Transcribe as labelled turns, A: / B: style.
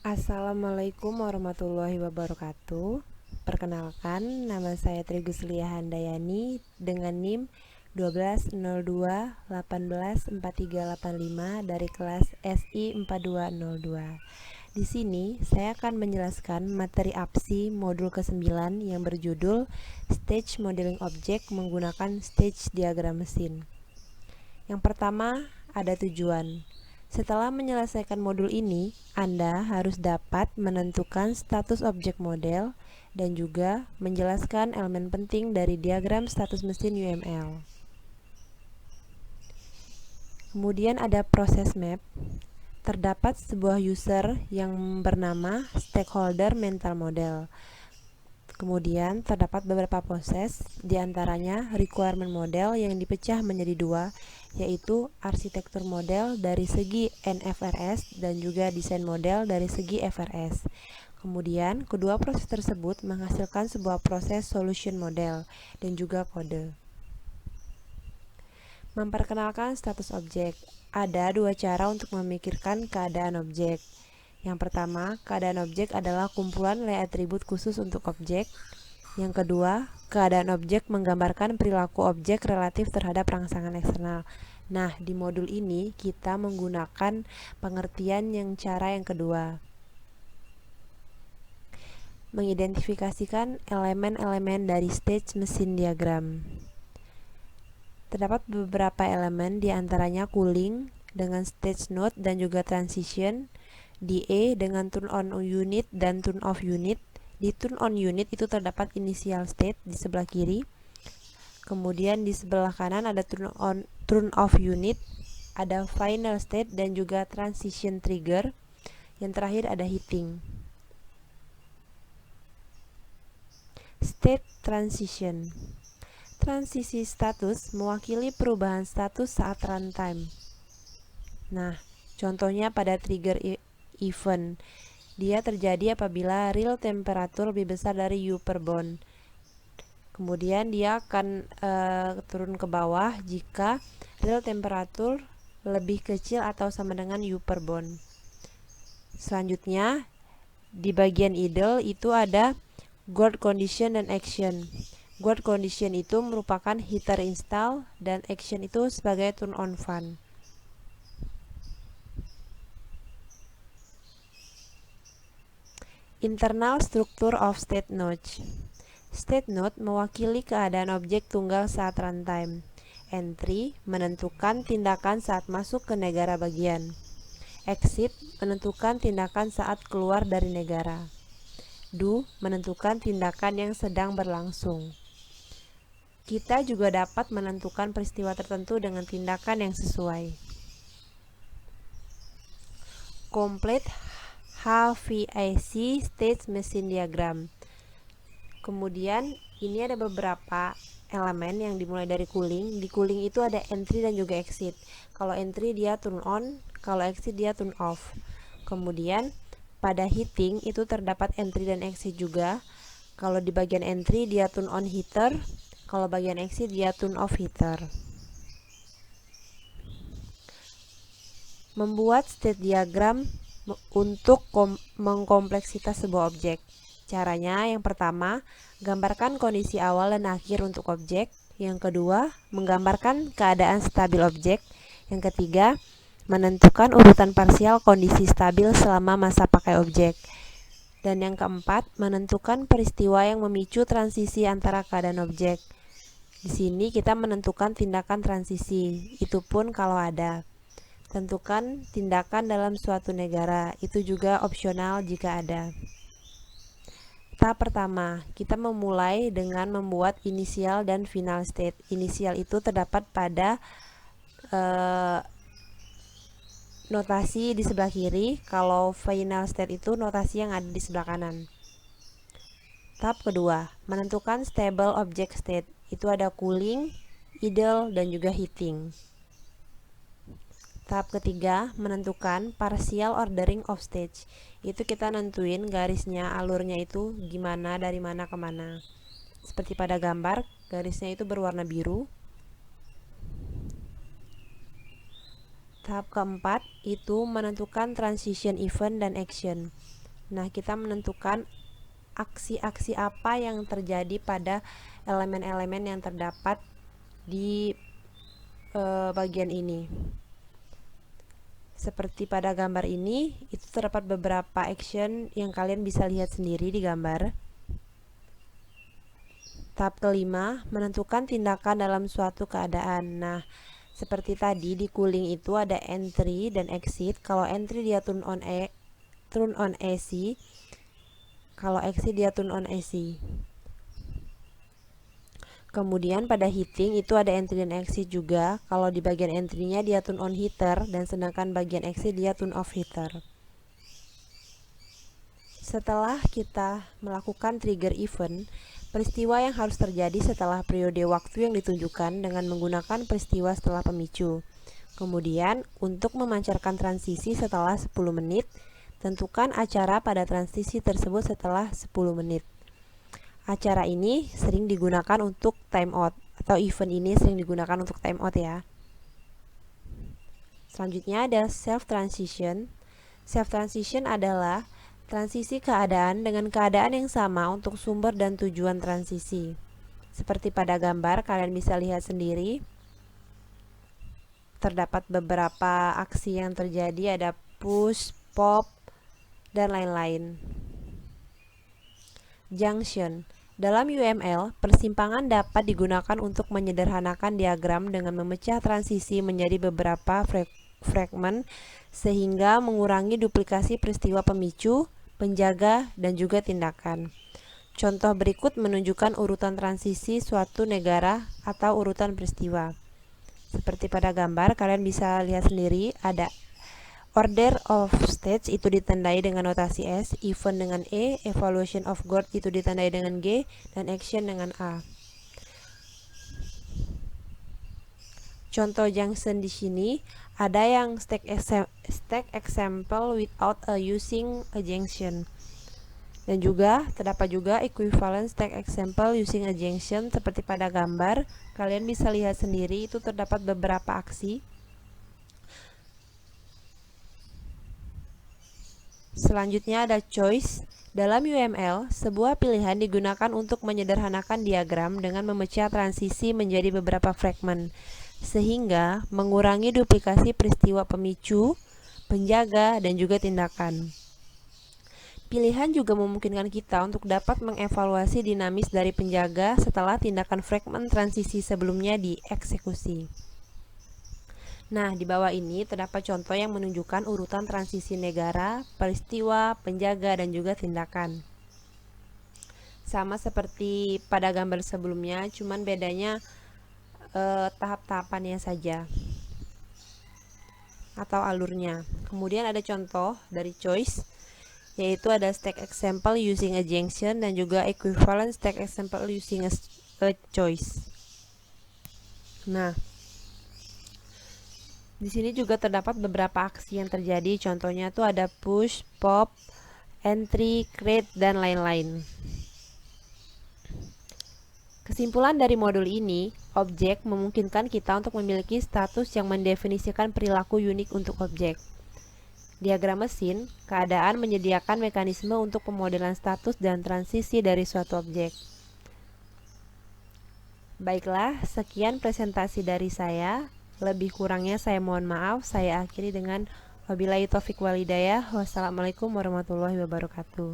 A: Assalamualaikum warahmatullahi wabarakatuh. Perkenalkan, nama saya Trigus Lia Handayani dengan NIM 1202181438 dari kelas SI 4202. Di sini saya akan menjelaskan materi APSI modul ke-9 yang berjudul Stage Modeling Object menggunakan Stage Diagram Mesin. Yang pertama, ada tujuan. Setelah menyelesaikan modul ini, Anda harus dapat menentukan status objek model dan juga menjelaskan elemen penting dari diagram status mesin UML. Kemudian ada proses map. Terdapat sebuah user yang bernama stakeholder mental model. Kemudian terdapat beberapa proses, diantaranya requirement model yang dipecah menjadi dua, yaitu arsitektur model dari segi NFRS dan juga desain model dari segi FRS. Kemudian, kedua proses tersebut menghasilkan sebuah proses solution model dan juga kode. Memperkenalkan status objek. Ada dua cara untuk memikirkan keadaan objek. Yang pertama, keadaan objek adalah kumpulan nilai atribut khusus untuk objek. Yang kedua, keadaan objek menggambarkan perilaku objek relatif terhadap rangsangan eksternal. Nah, di modul ini kita menggunakan pengertian cara yang kedua. Mengidentifikasikan elemen-elemen dari stage mesin diagram. Terdapat beberapa elemen, diantaranya cooling dengan stage node dan juga transition, DA dengan turn on unit dan turn off unit. Di turn on unit itu terdapat initial state di sebelah kiri. Kemudian di sebelah kanan ada turn off unit, ada final state dan juga transition trigger. Yang terakhir ada heating. State transition. Transisi status mewakili perubahan status saat runtime. Nah, contohnya pada trigger event, dia terjadi apabila real temperatur lebih besar dari U per bond. Kemudian dia akan turun ke bawah jika real temperatur lebih kecil atau sama dengan U per bond. Selanjutnya, di bagian idle itu ada guard condition dan action. Guard condition itu merupakan heater install dan action itu sebagai turn on fan. Internal structure of state node. State node mewakili keadaan objek tunggal saat runtime. Entry menentukan tindakan saat masuk ke negara bagian. Exit menentukan tindakan saat keluar dari negara. Do menentukan tindakan yang sedang berlangsung. Kita juga dapat menentukan peristiwa tertentu dengan tindakan yang sesuai. Complete HVAC stage machine diagram. Kemudian ini ada beberapa elemen yang dimulai dari cooling. Di cooling itu ada entry dan juga exit. Kalau entry dia turn on, kalau exit dia turn off. Kemudian pada heating itu terdapat entry dan exit juga. Kalau di bagian entry dia turn on heater, kalau bagian exit dia turn off heater. Membuat state diagram untuk mengkompleksitas sebuah objek. Caranya yang pertama, gambarkan kondisi awal dan akhir untuk objek. Yang kedua, menggambarkan keadaan stabil objek. Yang ketiga, menentukan urutan parsial kondisi stabil selama masa pakai objek. Dan yang keempat, menentukan peristiwa yang memicu transisi antara keadaan objek. Di sini kita menentukan tindakan transisi, itu pun kalau ada. Tentukan tindakan dalam suatu negara, itu juga opsional jika ada. Tahap pertama, kita memulai dengan membuat inisial dan final state. Inisial itu terdapat pada notasi di sebelah kiri, kalau final state itu notasi yang ada di sebelah kanan. Tahap kedua, menentukan stable object state. Itu ada cooling, idle, dan juga heating. Tahap ketiga, menentukan partial ordering of stage. Itu kita nentuin garisnya, alurnya itu gimana, dari mana ke mana. Seperti pada gambar, garisnya itu berwarna biru. Tahap keempat itu menentukan transition event dan action. Nah, kita menentukan aksi-aksi apa yang terjadi pada elemen-elemen yang terdapat di bagian ini. Seperti pada gambar ini, itu terdapat beberapa action yang kalian bisa lihat sendiri di gambar. Tahap kelima, menentukan tindakan dalam suatu keadaan. Nah, seperti tadi di cooling itu ada entry dan exit. Kalau entry dia turn on AC, kalau exit dia turn on AC. Kemudian pada heating itu ada entry dan exit juga. Kalau di bagian entry-nya dia turn on heater dan sedangkan bagian exit dia turn off heater. Setelah kita melakukan trigger event, peristiwa yang harus terjadi setelah periode waktu yang ditunjukkan dengan menggunakan peristiwa setelah pemicu. Kemudian, untuk memancarkan transisi setelah 10 menit, tentukan acara pada transisi tersebut setelah 10 menit. Acara ini sering digunakan untuk timeout, atau event ini sering digunakan untuk timeout ya. Selanjutnya ada self transition. Self transition adalah transisi keadaan dengan keadaan yang sama untuk sumber dan tujuan transisi. Seperti pada gambar, kalian bisa lihat sendiri. Terdapat beberapa aksi yang terjadi, ada push, pop, dan lain-lain. Junction. Dalam UML, persimpangan dapat digunakan untuk menyederhanakan diagram dengan memecah transisi menjadi beberapa fragmen sehingga mengurangi duplikasi peristiwa pemicu, penjaga, dan juga tindakan. Contoh berikut menunjukkan urutan transisi suatu negara atau urutan peristiwa. Seperti pada gambar, kalian bisa lihat sendiri ada order of stage itu ditandai dengan notasi S, event dengan E, evaluation of growth itu ditandai dengan G, dan action dengan A. Contoh junction di sini ada yang stack example without using a junction. Dan juga terdapat juga equivalent stack example using a junction seperti pada gambar. Kalian bisa lihat sendiri itu terdapat beberapa aksi. Selanjutnya ada choice. Dalam UML, sebuah pilihan digunakan untuk menyederhanakan diagram dengan memecah transisi menjadi beberapa fragmen, sehingga mengurangi duplikasi peristiwa pemicu, penjaga, dan juga tindakan. Pilihan juga memungkinkan kita untuk dapat mengevaluasi dinamis dari penjaga setelah tindakan fragmen transisi sebelumnya dieksekusi. Nah, di bawah ini terdapat contoh yang menunjukkan urutan transisi negara, peristiwa, penjaga, dan juga tindakan. Sama seperti pada gambar sebelumnya, cuman bedanya tahap-tahapannya saja atau alurnya. Kemudian ada contoh dari choice, yaitu ada stack example using a junction dan juga equivalent stack example using a choice. Nah, di sini juga terdapat beberapa aksi yang terjadi, contohnya tuh ada push, pop, entry, create, dan lain-lain. Kesimpulan dari modul ini, objek memungkinkan kita untuk memiliki status yang mendefinisikan perilaku unik untuk objek. Diagram mesin, keadaan menyediakan mekanisme untuk pemodelan status dan transisi dari suatu objek. Baiklah, sekian presentasi dari saya. Lebih kurangnya saya mohon maaf. Saya akhiri dengan wabillahi taufik walhidayah. Wassalamualaikum warahmatullahi wabarakatuh.